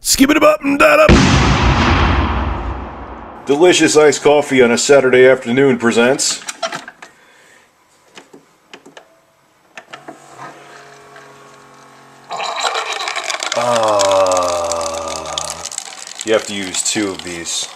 Skip it up and that up. Delicious iced coffee on a Saturday afternoon presents. You have to use 2 of these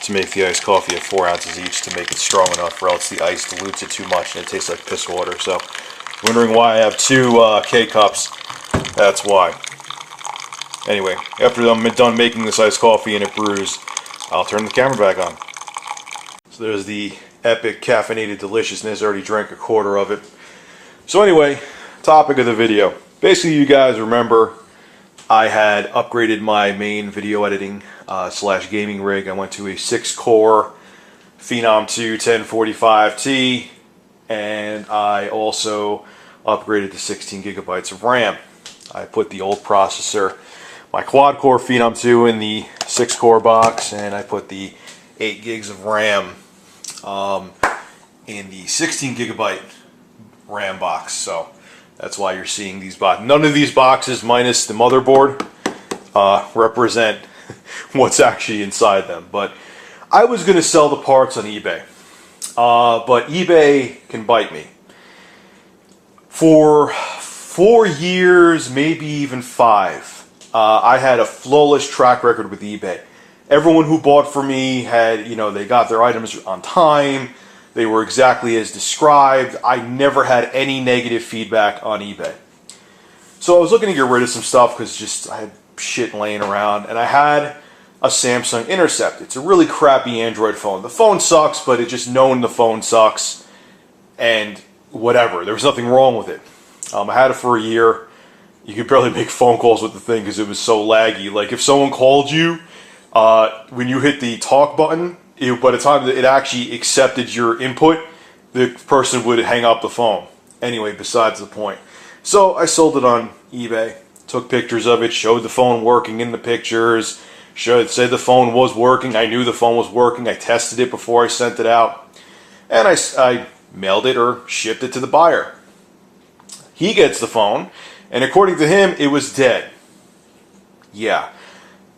to make the iced coffee at 4 ounces each to make it strong enough, or else the ice dilutes it too much and it tastes like piss water. So, wondering why I have 2 K-cups, that's why. Anyway, after I'm done making this iced coffee and it brews, I'll turn the camera back on. So there's the epic caffeinated deliciousness. I already drank a quarter of it. So anyway, topic of the video. Basically, you guys remember I had upgraded my main video editing / gaming rig. I went to a 6-core Phenom 2 1045T, and I also upgraded to 16 gigabytes of RAM. I put the old processor, my quad-core Phenom 2, in the 6-core box, and I put the 8 gigs of RAM in the 16 gigabyte RAM box. So that's why you're seeing these boxes. None of these boxes, minus the motherboard, represent what's actually inside them. But I was going to sell the parts on eBay, but eBay can bite me. For 4 years, maybe even 5, I had a flawless track record with eBay. Everyone who bought from me had, they got their items on time. They were exactly as described. I never had any negative feedback on eBay. So I was looking to get rid of some stuff because I had shit laying around, and I had a Samsung Intercept. It's a really crappy Android phone. The phone sucks, but it just known the phone sucks, and whatever. There was nothing wrong with it. I had it for a year. You could barely make phone calls with the thing because it was so laggy. Like if someone called you, when you hit the talk button, by the time that it actually accepted your input, the person would hang up the phone. Anyway, besides the point. So I sold it on eBay, took pictures of it, showed the phone working in the pictures, said the phone was working. I knew the phone was working. I tested it before I sent it out. And I mailed it or shipped it to the buyer. He gets the phone, and according to him, it was dead. Yeah.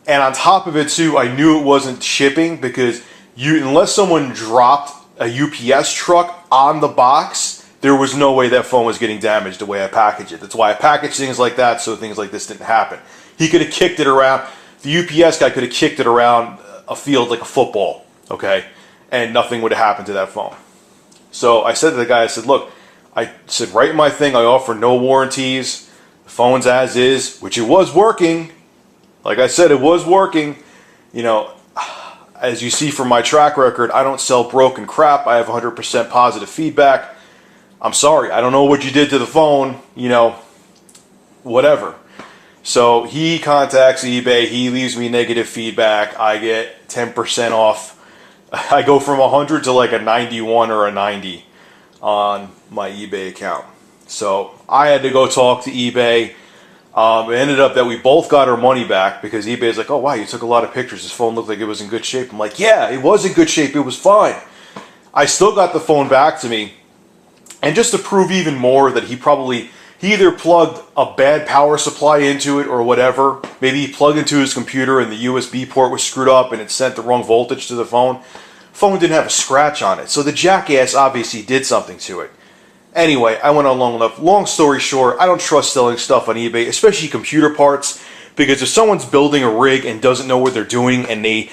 And on top of it too, I knew it wasn't shipping because unless someone dropped a UPS truck on the box, there was no way that phone was getting damaged the way I packaged it. That's why I package things like that so things like this didn't happen. He could have kicked it around. The UPS guy could have kicked it around a field like a football, okay? And nothing would have happened to that phone. So I said to the guy, I said, look, I said, write my thing. I offer no warranties. The phone's as is, which it was working. Like I said, it was working. As you see from my track record, I don't sell broken crap. I have 100% positive feedback. I'm sorry, I don't know what you did to the phone, whatever. So he contacts eBay, he leaves me negative feedback, I get 10% off. I go from 100 to like a 91 or a 90 on my eBay account. So I had to go talk to eBay. It ended up that we both got our money back because eBay's like, oh wow, you took a lot of pictures. This phone looked like it was in good shape. I'm like, yeah, it was in good shape. It was fine. I still got the phone back to me. And just to prove even more that he either plugged a bad power supply into it or whatever. Maybe he plugged into his computer and the USB port was screwed up and it sent the wrong voltage to the phone. Phone didn't have a scratch on it. So the jackass obviously did something to it. Anyway, I went on long enough. Long story short, I don't trust selling stuff on eBay, especially computer parts, because if someone's building a rig and doesn't know what they're doing, and the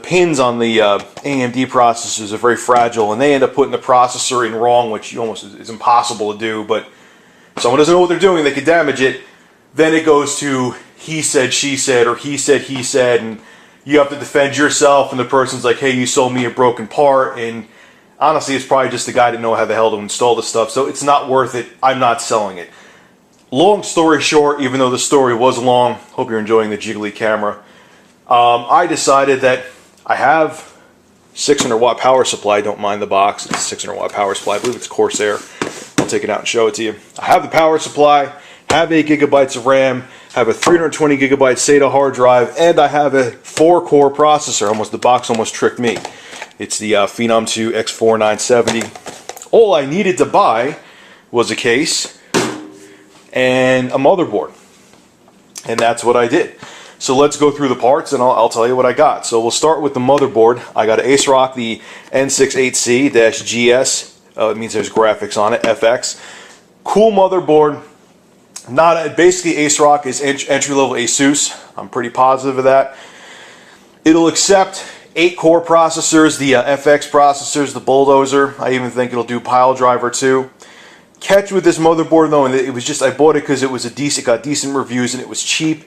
pins on the AMD processors are very fragile, and they end up putting the processor in wrong, which almost is impossible to do, but if someone doesn't know what they're doing, they could damage it, then it goes to he said, she said, or he said, and you have to defend yourself, and the person's like, hey, you sold me a broken part, and honestly, it's probably just the guy didn't know how the hell to install the stuff, so it's not worth it. I'm not selling it. Long story short, even though the story was long, hope you're enjoying the jiggly camera, I decided that I have 600 watt power supply. Don't mind the box. It's a 600 watt power supply. I believe it's Corsair. I'll take it out and show it to you. I have the power supply, have 8 gigabytes of RAM, have a 320 gigabyte SATA hard drive, and I have a 4-core processor. The box almost tricked me. It's the Phenom 2 X4970. All I needed to buy was a case and a motherboard. And that's what I did. So let's go through the parts and I'll tell you what I got. So we'll start with the motherboard. I got an ASRock, the N68C-GS. It means there's graphics on it, FX. Cool motherboard. Basically ASRock is entry-level ASUS. I'm pretty positive of that. It'll accept 8-core processors, the FX processors, the Bulldozer. I even think it'll do Piledriver too. Catch with this motherboard though, and it was just, I bought it because it was got decent reviews and it was cheap.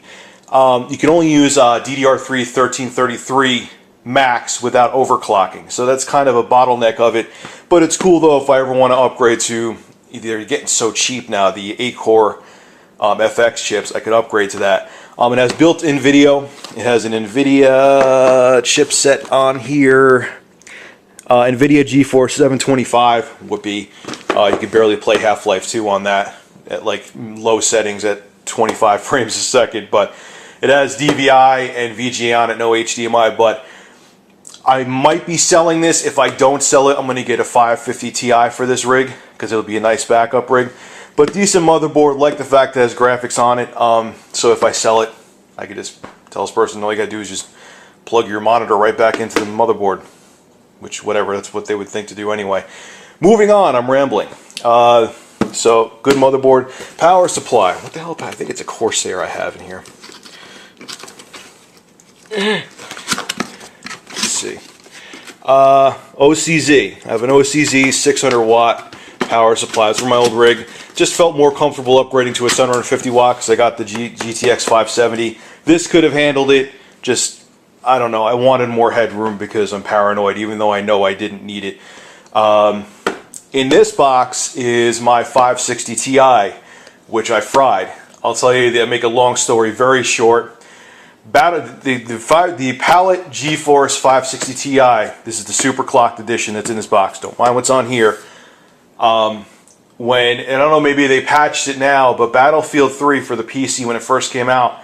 You can only use DDR3 1333 max without overclocking, so that's kind of a bottleneck of it. But it's cool though if I ever want to upgrade to, either you're getting so cheap now, the 8-core FX chips, I could upgrade to that. It has built-in video. It has an NVIDIA chipset on here. NVIDIA GeForce 725 would be. You could barely play Half-Life 2 on that at like low settings at 25 frames a second, but it has DVI and VGA on it, no HDMI. But I might be selling this. If I don't sell it, I'm going to get a 550 Ti for this rig because it'll be a nice backup rig. But decent motherboard, like the fact that it has graphics on it. So if I sell it, I could just tell this person all you gotta do is just plug your monitor right back into the motherboard. Which, whatever, that's what they would think to do anyway. Moving on, I'm rambling. So, good motherboard. Power supply. What the hell? I think it's a Corsair I have in here. Let's see. OCZ. I have an OCZ 600 watt power supply. It's from my old rig. Just felt more comfortable upgrading to a 750 watt because I got the GTX 570. This could have handled it. Just, I don't know. I wanted more headroom because I'm paranoid, even though I know I didn't need it. In this box is my 560 Ti, which I fried. I'll tell you, I make a long story very short. The Palette GeForce 560 Ti, this is the super clocked edition that's in this box. Don't mind what's on here. And I don't know, maybe they patched it now, but Battlefield 3 for the PC when it first came out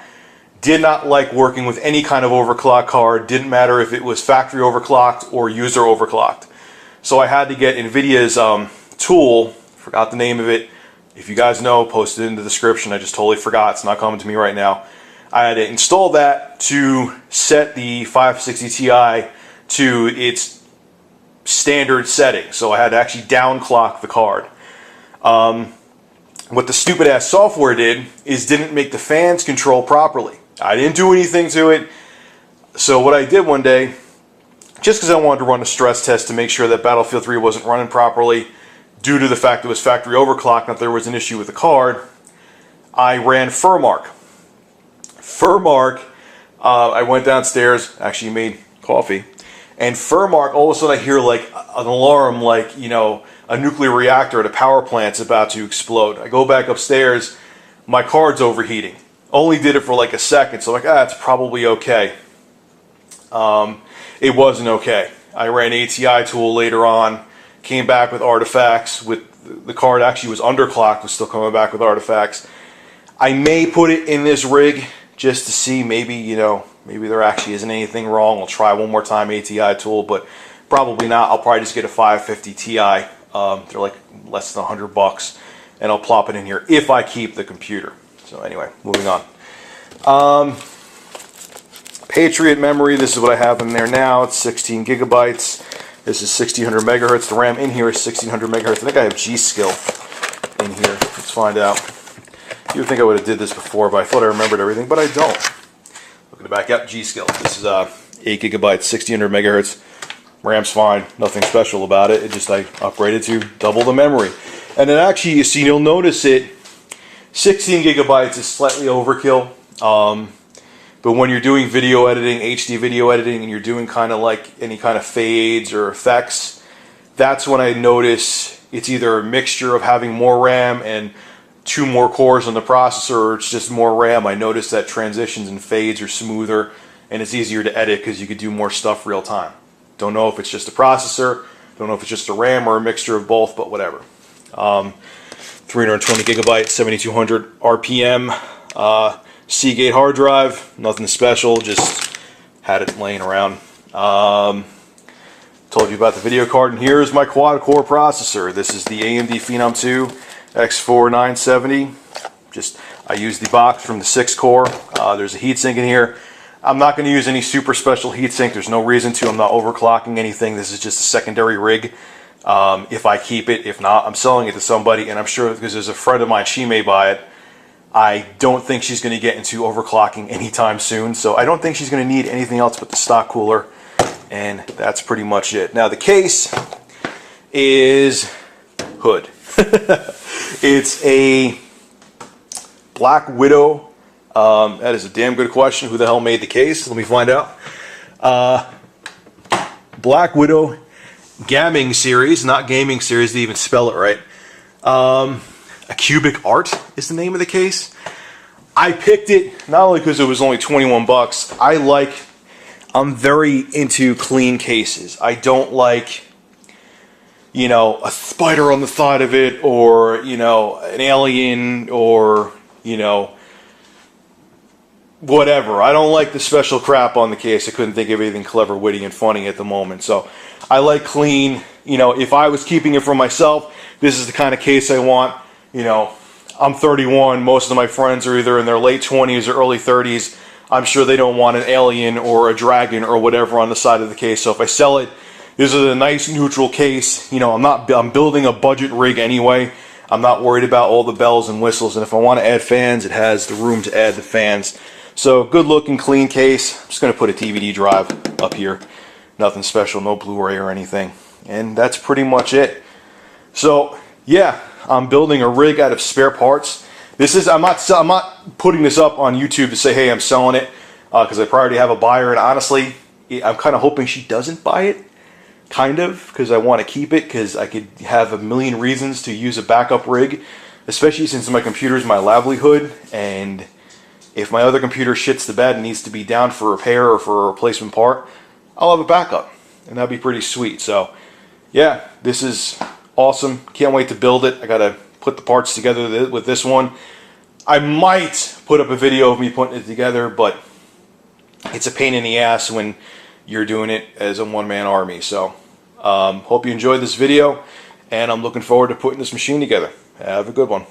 did not like working with any kind of overclock card. Didn't matter if it was factory overclocked or user overclocked. So I had to get NVIDIA's tool, forgot the name of it. If you guys know, post it in the description. I just totally forgot. It's not coming to me right now. I had to install that to set the 560 Ti to its standard setting. So I had to actually downclock the card. What the stupid ass software did is didn't make the fans control properly. I didn't do anything to it. So what I did one day, just because I wanted to run a stress test to make sure that Battlefield 3 wasn't running properly due to the fact it was factory overclocked, not there was an issue with the card, I ran Furmark. I went downstairs, actually made coffee, and Furmark, all of a sudden I hear like an alarm, like, you know, a nuclear reactor at a power plant's about to explode. I go back upstairs, my card's overheating. Only did it for like a second, so I'm like, it's probably okay. It wasn't okay. I ran ATI tool later on, came back with artifacts, with the card actually was underclocked, was still coming back with artifacts. I may put it in this rig just to see, maybe, you know, maybe there actually isn't anything wrong. I'll try one more time ATI tool, but probably not. I'll probably just get a 550 Ti. They're like less than $100, and I'll plop it in here if I keep the computer. So anyway, moving on. Patriot memory, this is what I have in there now. It's 16 gigabytes. This is 1600 megahertz. The RAM in here is 1600 megahertz. I think I have G.Skill in here. Let's find out. You would think I would have did this before, but I thought I remembered everything, but I don't. Look at the back. Yep, G.Skill. This is 8 gigabytes, 1600 megahertz. RAM's fine. Nothing special about it. It just, I upgraded to double the memory. And then actually, you see, you'll notice it, 16 gigabytes is slightly overkill. But when you're doing video editing, HD video editing, and you're doing kind of like any kind of fades or effects, that's when I notice it's either a mixture of having more RAM and 2 more cores on the processor, or it's just more RAM. I notice that transitions and fades are smoother, and it's easier to edit because you could do more stuff real time. Don't know if it's just a processor, don't know if it's just a RAM or a mixture of both, but whatever. 320 gigabytes, 7200 RPM. Seagate hard drive, nothing special, just had it laying around. Told you about the video card, and here's my quad core processor. This is the AMD Phenom 2 X4 970. I use the box from the 6 core. There's a heatsink in here. I'm not going to use any super special heatsink. There's no reason to. I'm not overclocking anything. This is just a secondary rig. If I keep it, if not, I'm selling it to somebody, and I'm sure because there's a friend of mine, she may buy it. I don't think she's going to get into overclocking anytime soon, so I don't think she's going to need anything else but the stock cooler, and that's pretty much it. Now the case is hood. It's a Black Widow. That is a damn good question. Who the hell made the case? Let me find out. Black Widow Gaming Series, not Gaming Series to even spell it right. A Cubic Art is the name of the case. I picked it not only because it was only 21 bucks. I'm very into clean cases. I don't like, you know, a spider on the side of it, or, you know, an alien, or, you know, whatever. I don't like the special crap on the case. I couldn't think of anything clever, witty, and funny at the moment. So I like clean. You know, if I was keeping it for myself, this is the kind of case I want. You know, I'm 31. Most of my friends are either in their late 20s or early 30s. I'm sure they don't want an alien or a dragon or whatever on the side of the case. So if I sell it, this is a nice neutral case. You know, I'm building a budget rig anyway. I'm not worried about all the bells and whistles. And if I want to add fans, it has the room to add the fans. So good looking, clean case. I'm just going to put a DVD drive up here. Nothing special, no Blu-ray or anything. And that's pretty much it. So yeah, I'm building a rig out of spare parts. I'm not putting this up on YouTube to say, hey, I'm selling it, because I already have a buyer. And honestly, I'm kind of hoping she doesn't buy it, kind of, because I want to keep it, because I could have a million reasons to use a backup rig, especially since my computer is my livelihood. And if my other computer shits the bed and needs to be down for repair or for a replacement part, I'll have a backup, and that'd be pretty sweet. So yeah, this is awesome. Can't wait to build it. I gotta put the parts together with this one. I might put up a video of me putting it together, but it's a pain in the ass when you're doing it as a one-man army. So hope you enjoyed this video, and I'm looking forward to putting this machine together. Have a good one.